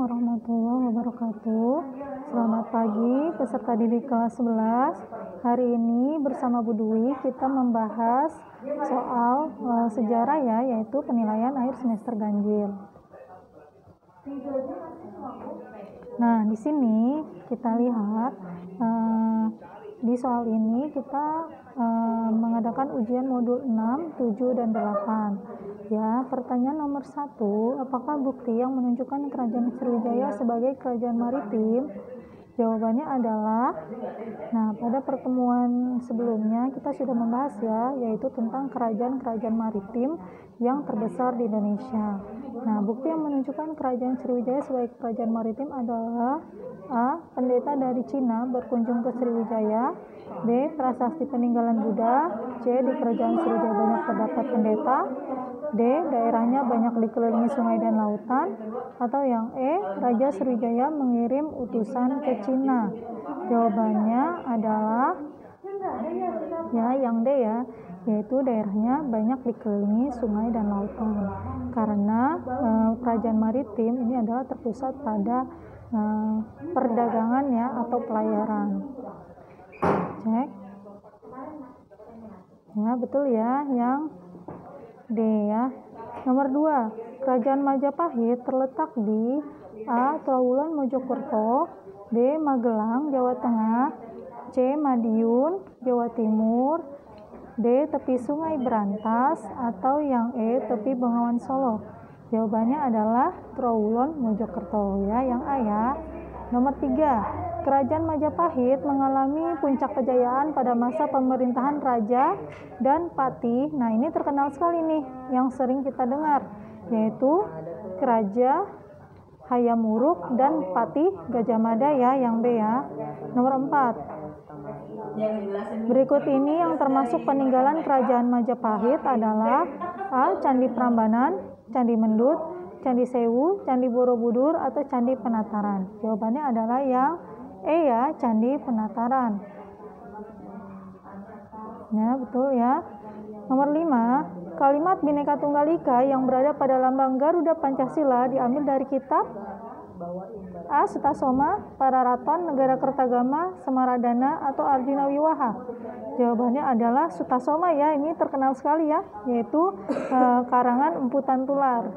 warahmatullahi wabarakatuh. Selamat pagi peserta didik kelas 11. Hari ini bersama Bu Dwi kita membahas soal sejarah ya, yaitu penilaian akhir semester ganjil. Nah, di sini kita lihat di soal ini kita mengadakan ujian modul 6, 7, dan 8. Ya, pertanyaan nomor 1, apakah bukti yang menunjukkan Kerajaan Sriwijaya sebagai kerajaan maritim? Jawabannya adalah, nah pada pertemuan sebelumnya kita sudah membahas ya, yaitu tentang kerajaan-kerajaan maritim yang terbesar di Indonesia. Nah, bukti yang menunjukkan Kerajaan Sriwijaya sebagai kerajaan maritim adalah A. Pendeta dari Cina berkunjung ke Sriwijaya. B. Prasasti peninggalan Buddha. C. Di Kerajaan Sriwijaya banyak terdapat pendeta. D. Daerahnya banyak dikelilingi sungai dan lautan. Atau yang E. Raja Sriwijaya mengirim utusan ke Cina. Jawabannya adalah ya yang D ya, yaitu daerahnya banyak dikelilingi sungai dan lautan. Karena kerajaan maritim ini adalah terpusat pada perdagangan ya atau pelayaran. Cek. Ya, betul ya, yang D ya. Nomor 2, Kerajaan Majapahit terletak di A. Trawulan Mojokerto, B. Magelang, Jawa Tengah, C. Madiun, Jawa Timur, D. Tepi Sungai Berantas, atau yang E. Tepi Bengawan Solo. Jawabannya adalah Trawulan Mojokerto ya, yang A ya. Nomor 3, Kerajaan Majapahit mengalami puncak kejayaan pada masa pemerintahan Raja dan Patih. Nah, ini terkenal sekali nih yang sering kita dengar, yaitu Raja Hayam Wuruk dan Patih Gajah Mada ya, yang B ya. Nomor 4, berikut ini yang termasuk peninggalan Kerajaan Majapahit adalah A. Candi Prambanan, Candi Mendut, Candi Sewu, Candi Borobudur, atau Candi Penataran. Jawabannya adalah yang E ya, Candi Penataran. Ya, betul ya. Nomor 5, kalimat Bhinneka Tunggal Ika yang berada pada lambang Garuda Pancasila diambil dari kitab A. Sutasoma, Pararaton, Negara Kertagama, Semaradana, atau Arjuna Wiwaha. Jawabannya adalah Sutasoma ya, ini terkenal sekali ya, yaitu karangan Empu Tantular.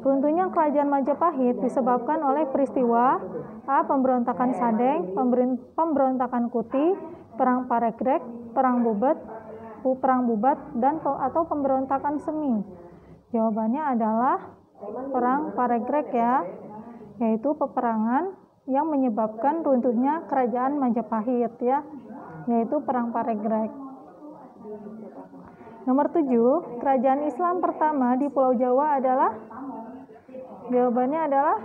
Runtuhnya Kerajaan Majapahit disebabkan oleh peristiwa A. Pemberontakan Sadeng, pemberontakan Kuti, Perang Paregrek, Perang Bubat, dan atau pemberontakan Semi. Jawabannya adalah Perang Paregrek ya, yaitu peperangan yang menyebabkan runtuhnya Kerajaan Majapahit ya, yaitu Perang Paregrek. Nomor 7, kerajaan Islam pertama di Pulau Jawa adalah? Jawabannya adalah,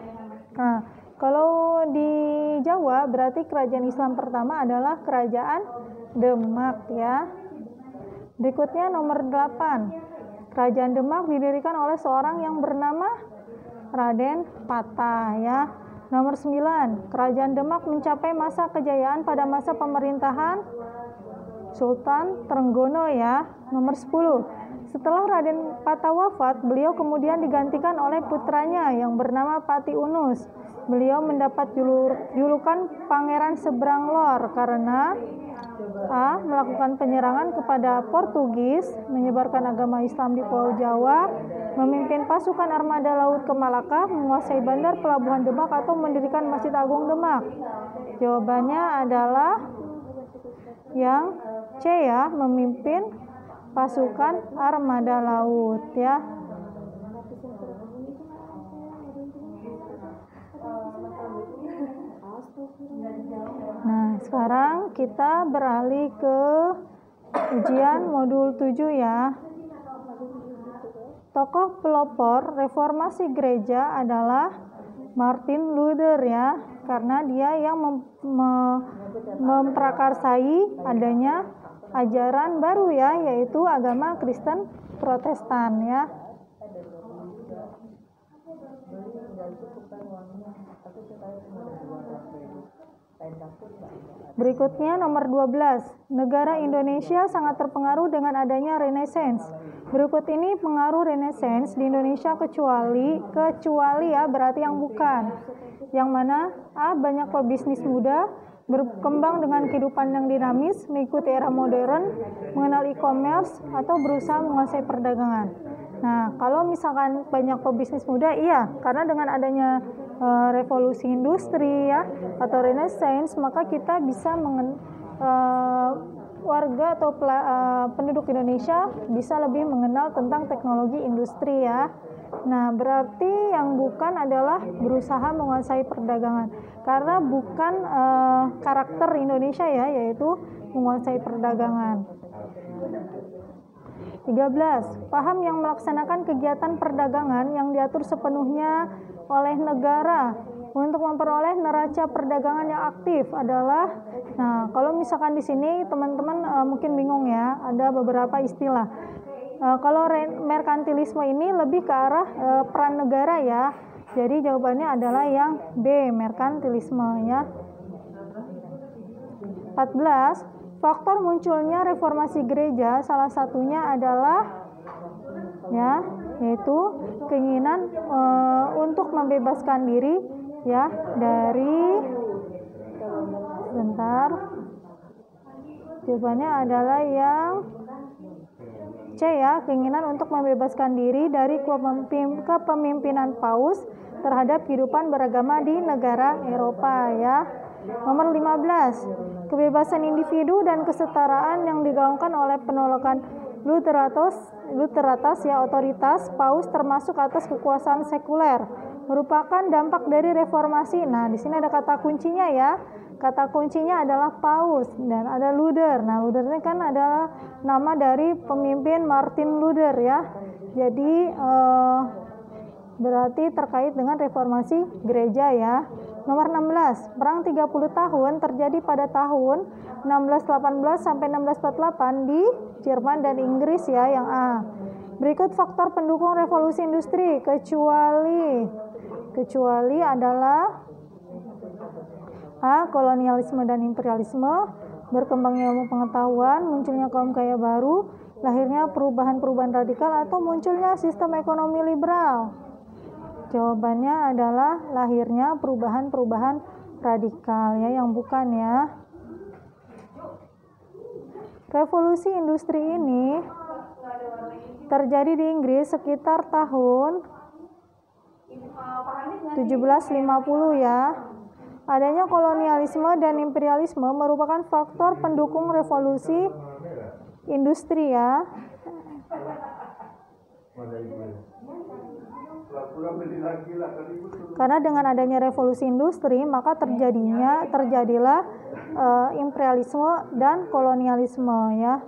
nah, kalau di Jawa berarti kerajaan Islam pertama adalah Kerajaan Demak ya. Berikutnya nomor 8, Kerajaan Demak didirikan oleh seorang yang bernama Raden Patah ya. Nomor 9, Kerajaan Demak mencapai masa kejayaan pada masa pemerintahan Sultan Trenggono ya. Nomor 10, setelah Raden Patah wafat, beliau kemudian digantikan oleh putranya yang bernama Pati Unus. Beliau mendapat julukan Pangeran Seberang Lor karena A. melakukan penyerangan kepada Portugis, menyebarkan agama Islam di Pulau Jawa, memimpin pasukan armada laut ke Malaka, menguasai bandar pelabuhan Demak, atau mendirikan Masjid Agung Demak. Jawabannya adalah yang C ya, memimpin pasukan armada laut ya. Nah, sekarang kita beralih ke ujian modul 7 ya. Tokoh pelopor reformasi gereja adalah Martin Luther ya, karena dia yang memprakarsai adanya ajaran baru ya, yaitu agama Kristen Protestan ya. Berikutnya nomor 12, negara Indonesia sangat terpengaruh dengan adanya Renaissance. Berikut ini pengaruh Renaissance di Indonesia kecuali ya berarti yang bukan. Yang mana? A. Banyak pebisnis muda berkembang dengan kehidupan yang dinamis, mengikuti era modern, mengenal e-commerce, atau berusaha menguasai perdagangan. Nah, kalau misalkan banyak pebisnis muda, iya, karena dengan adanya revolusi industri ya atau Renaissance, maka kita bisa warga atau penduduk Indonesia bisa lebih mengenal tentang teknologi industri ya. Nah, berarti yang bukan adalah berusaha menguasai perdagangan, karena bukan karakter Indonesia ya, yaitu menguasai perdagangan. 13. Paham yang melaksanakan kegiatan perdagangan yang diatur sepenuhnya oleh negara untuk memperoleh neraca perdagangan yang aktif adalah, nah kalau misalkan di sini teman-teman mungkin bingung ya, ada beberapa istilah. Kalau merkantilisme ini lebih ke arah peran negara ya, jadi jawabannya adalah yang B, merkantilisme ya. 14. Faktor munculnya reformasi gereja salah satunya adalah ya, yaitu keinginan untuk membebaskan diri ya dari, sebentar, jawabannya adalah yang C ya, keinginan untuk membebaskan diri dari kepemimpinan Paus terhadap kehidupan beragama di negara Eropa ya. Nomor 15, kebebasan individu dan kesetaraan yang digaungkan oleh penolakan Lutheratas ya, otoritas Paus termasuk atas kekuasaan sekuler, merupakan dampak dari reformasi. Nah, di sini ada kata kuncinya ya. Kata kuncinya adalah Paus dan ada Luther. Nah, Luther ini kan adalah nama dari pemimpin Martin Luther ya. Jadi berarti terkait dengan reformasi gereja ya. Nomor 16, perang 30 tahun terjadi pada tahun 1618 sampai 1648 di Jerman dan Inggris ya, yang A. Berikut faktor pendukung revolusi industri kecuali adalah A. Kolonialisme dan imperialisme, berkembangnya ilmu pengetahuan, munculnya kaum kaya baru, lahirnya perubahan-perubahan radikal, atau munculnya sistem ekonomi liberal. Jawabannya adalah lahirnya perubahan-perubahan radikal ya, yang bukan ya. Revolusi industri ini terjadi di Inggris sekitar tahun 1750 ya. Adanya kolonialisme dan imperialisme merupakan faktor pendukung revolusi industri ya. Karena dengan adanya revolusi industri, maka terjadilah imperialisme dan kolonialisme ya.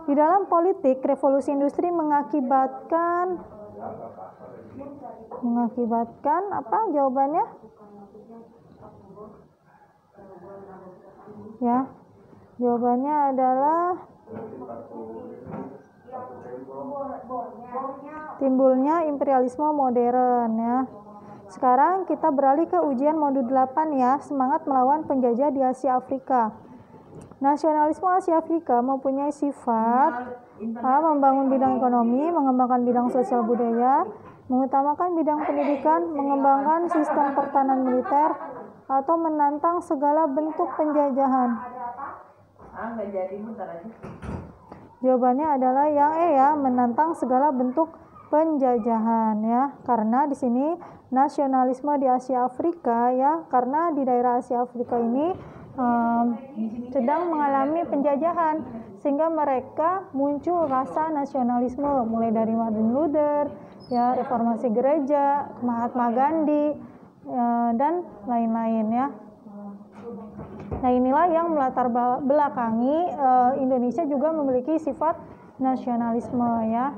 Di dalam politik, revolusi industri mengakibatkan apa jawabannya? Ya. Jawabannya adalah timbulnya imperialisme modern ya. Sekarang kita beralih ke ujian modul 8 ya, semangat melawan penjajah di Asia Afrika. Nasionalisme Asia Afrika mempunyai sifat A. Membangun bidang ekonomi, mengembangkan bidang sosial budaya, mengutamakan bidang pendidikan, mengembangkan sistem pertahanan militer, atau menantang segala bentuk penjajahan. Jawabannya adalah yang E ya, menantang segala bentuk penjajahan ya. Karena di sini nasionalisme di Asia Afrika ya, karena di daerah Asia Afrika ini sedang mengalami penjajahan, sehingga mereka muncul rasa nasionalisme mulai dari Martin Luther ya, reformasi gereja, Mahatma Gandhi dan lain-lain ya. Nah, inilah yang melatar belakangi Indonesia juga memiliki sifat nasionalisme ya.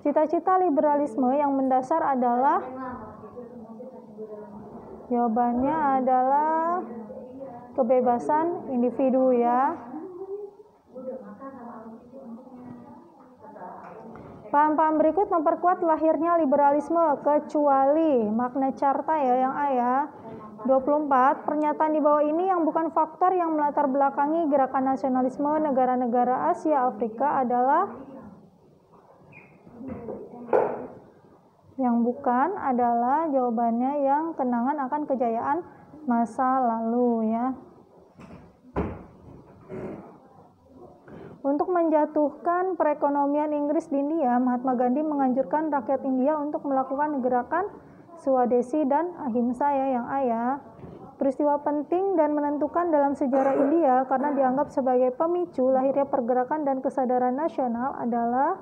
Cita-cita liberalisme yang mendasar adalah, jawabannya adalah kebebasan individu ya. Paham-paham berikut memperkuat lahirnya liberalisme kecuali Magna Carta ya, yang A ya. 24. Pernyataan di bawah ini yang bukan faktor yang melatar belakangi gerakan nasionalisme negara-negara Asia Afrika adalah jawabannya yang kenangan akan kejayaan masa lalu ya. Untuk menjatuhkan perekonomian Inggris di India, Mahatma Gandhi menganjurkan rakyat India untuk melakukan gerakan Swadesi dan Ahimsa ya yang ayah. Peristiwa penting dan menentukan dalam sejarah India karena dianggap sebagai pemicu lahirnya pergerakan dan kesadaran nasional adalah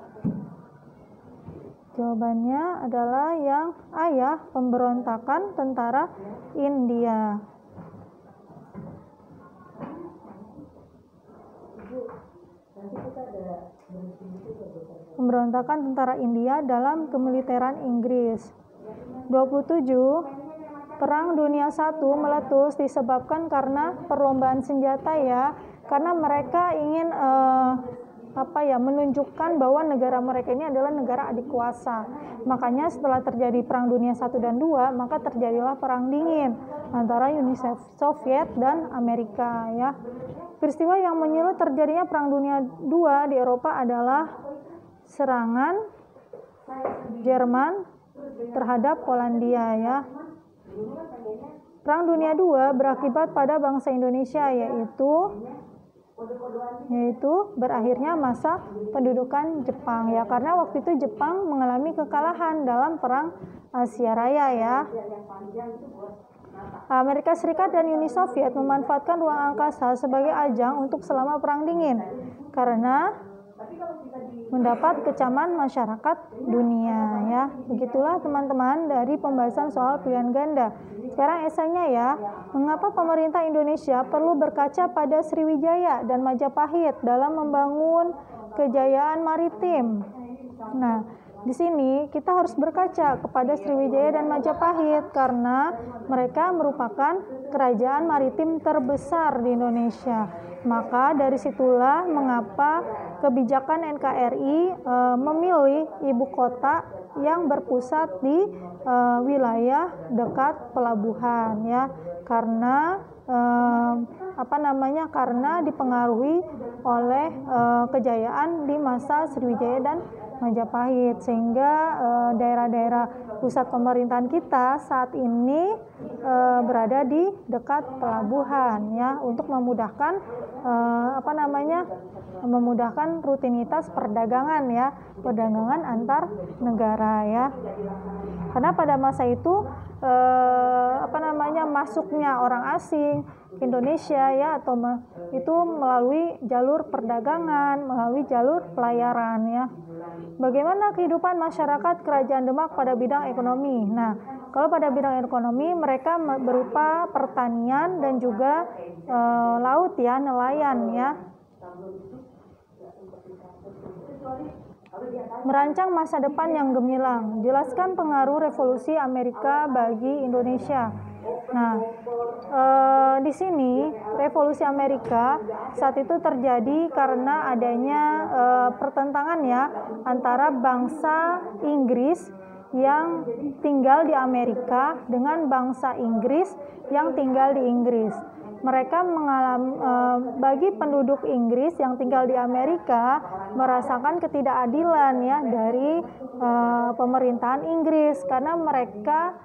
jawabannya adalah yang ayah, pemberontakan tentara India. Pemberontakan tentara India dalam kemiliteran Inggris. 27. Perang Dunia I meletus disebabkan karena perlombaan senjata ya, karena mereka ingin menunjukkan bahwa negara mereka ini adalah negara adik kuasa. Makanya setelah terjadi Perang Dunia I dan II, maka terjadilah Perang Dingin antara Uni Soviet dan Amerika ya. Peristiwa yang menyulut terjadinya Perang Dunia II di Eropa adalah serangan Jerman terhadap Polandia ya. Perang Dunia II berakibat pada bangsa Indonesia yaitu berakhirnya masa pendudukan Jepang ya, karena waktu itu Jepang mengalami kekalahan dalam Perang Asia Raya ya. Amerika Serikat dan Uni Soviet memanfaatkan ruang angkasa sebagai ajang untuk selama Perang Dingin karena mendapat kecaman masyarakat dunia ya. Begitulah teman-teman dari pembahasan soal pilihan ganda. Sekarang esainya ya, mengapa pemerintah Indonesia perlu berkaca pada Sriwijaya dan Majapahit dalam membangun kejayaan maritim? Nah, di sini kita harus berkaca kepada Sriwijaya dan Majapahit karena mereka merupakan kerajaan maritim terbesar di Indonesia. Maka dari situlah mengapa kebijakan NKRI memilih ibu kota yang berpusat di wilayah dekat pelabuhan ya, karena karena dipengaruhi oleh kejayaan di masa Sriwijaya dan Majapahit, sehingga daerah-daerah pusat pemerintahan kita saat ini berada di dekat pelabuhan ya, untuk memudahkan memudahkan rutinitas perdagangan ya, perdagangan antar negara ya. Karena pada masa itu masuknya orang asing ke Indonesia ya, atau itu melalui jalur perdagangan, melalui jalur pelayaran ya. Bagaimana kehidupan masyarakat Kerajaan Demak pada bidang ekonomi? Nah, kalau pada bidang ekonomi mereka berupa pertanian dan juga laut ya, nelayan ya. Merancang masa depan yang gemilang. Jelaskan pengaruh revolusi Amerika bagi Indonesia. Nah, di sini revolusi Amerika saat itu terjadi karena adanya pertentangan ya antara bangsa Inggris yang tinggal di Amerika dengan bangsa Inggris yang tinggal di Inggris. Mereka bagi penduduk Inggris yang tinggal di Amerika merasakan ketidakadilan ya dari pemerintahan Inggris, karena mereka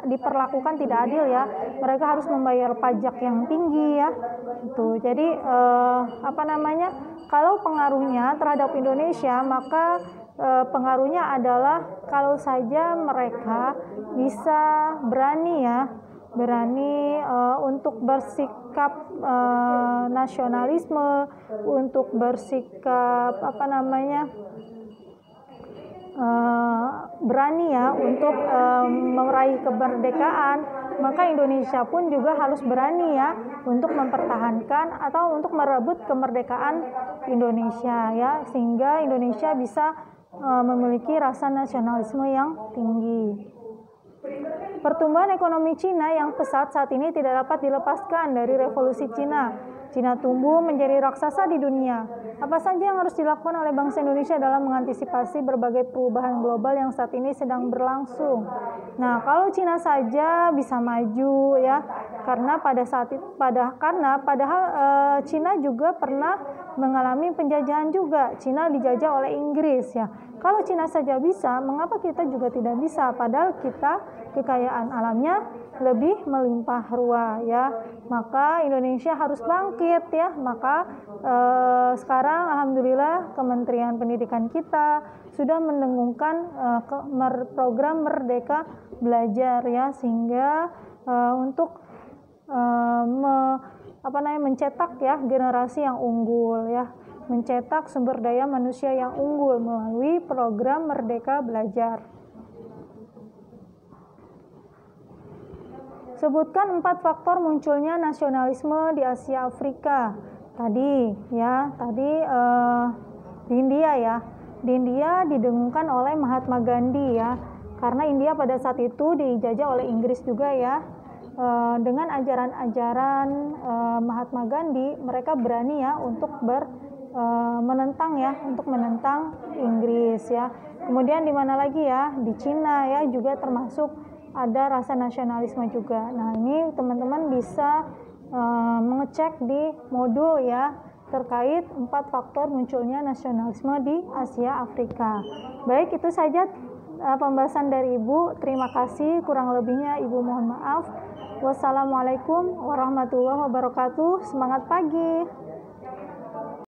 diperlakukan tidak adil ya. Mereka harus membayar pajak yang tinggi ya. Itu. Jadi kalau pengaruhnya terhadap Indonesia, maka pengaruhnya adalah kalau saja mereka bisa berani untuk bersikap nasionalisme, untuk bersikap berani ya untuk meraih kemerdekaan, maka Indonesia pun juga harus berani ya untuk mempertahankan atau untuk merebut kemerdekaan Indonesia ya, sehingga Indonesia bisa memiliki rasa nasionalisme yang tinggi. Pertumbuhan ekonomi Cina yang pesat saat ini tidak dapat dilepaskan dari revolusi Cina. Cina tumbuh menjadi raksasa di dunia. Apa saja yang harus dilakukan oleh bangsa Indonesia dalam mengantisipasi berbagai perubahan global yang saat ini sedang berlangsung? Nah, kalau Cina saja bisa maju ya, karena padahal Cina juga pernah mengalami penjajahan juga. Cina dijajah oleh Inggris ya. Kalau Cina saja bisa, mengapa kita juga tidak bisa? Padahal kita kekayaan alamnya lebih melimpah ruah ya. Maka Indonesia harus bangkit ya. Maka sekarang alhamdulillah Kementerian Pendidikan kita sudah mendengungkan program Merdeka Belajar ya, sehingga untuk mencetak ya generasi yang unggul ya, mencetak sumber daya manusia yang unggul melalui program Merdeka Belajar. Sebutkan 4 faktor munculnya nasionalisme di Asia Afrika. Tadi di India ya. Di India didengungkan oleh Mahatma Gandhi ya. Karena India pada saat itu dijajah oleh Inggris juga ya. Dengan ajaran-ajaran Mahatma Gandhi, mereka berani ya untuk menentang Inggris ya. Kemudian di mana lagi ya? Di Cina ya juga termasuk ada rasa nasionalisme juga. Nah, ini teman-teman bisa mengecek di modul ya terkait 4 faktor munculnya nasionalisme di Asia Afrika. Baik, itu saja pembahasan dari Ibu. Terima kasih, kurang lebihnya Ibu mohon maaf. Wassalamualaikum warahmatullahi wabarakatuh. Semangat pagi.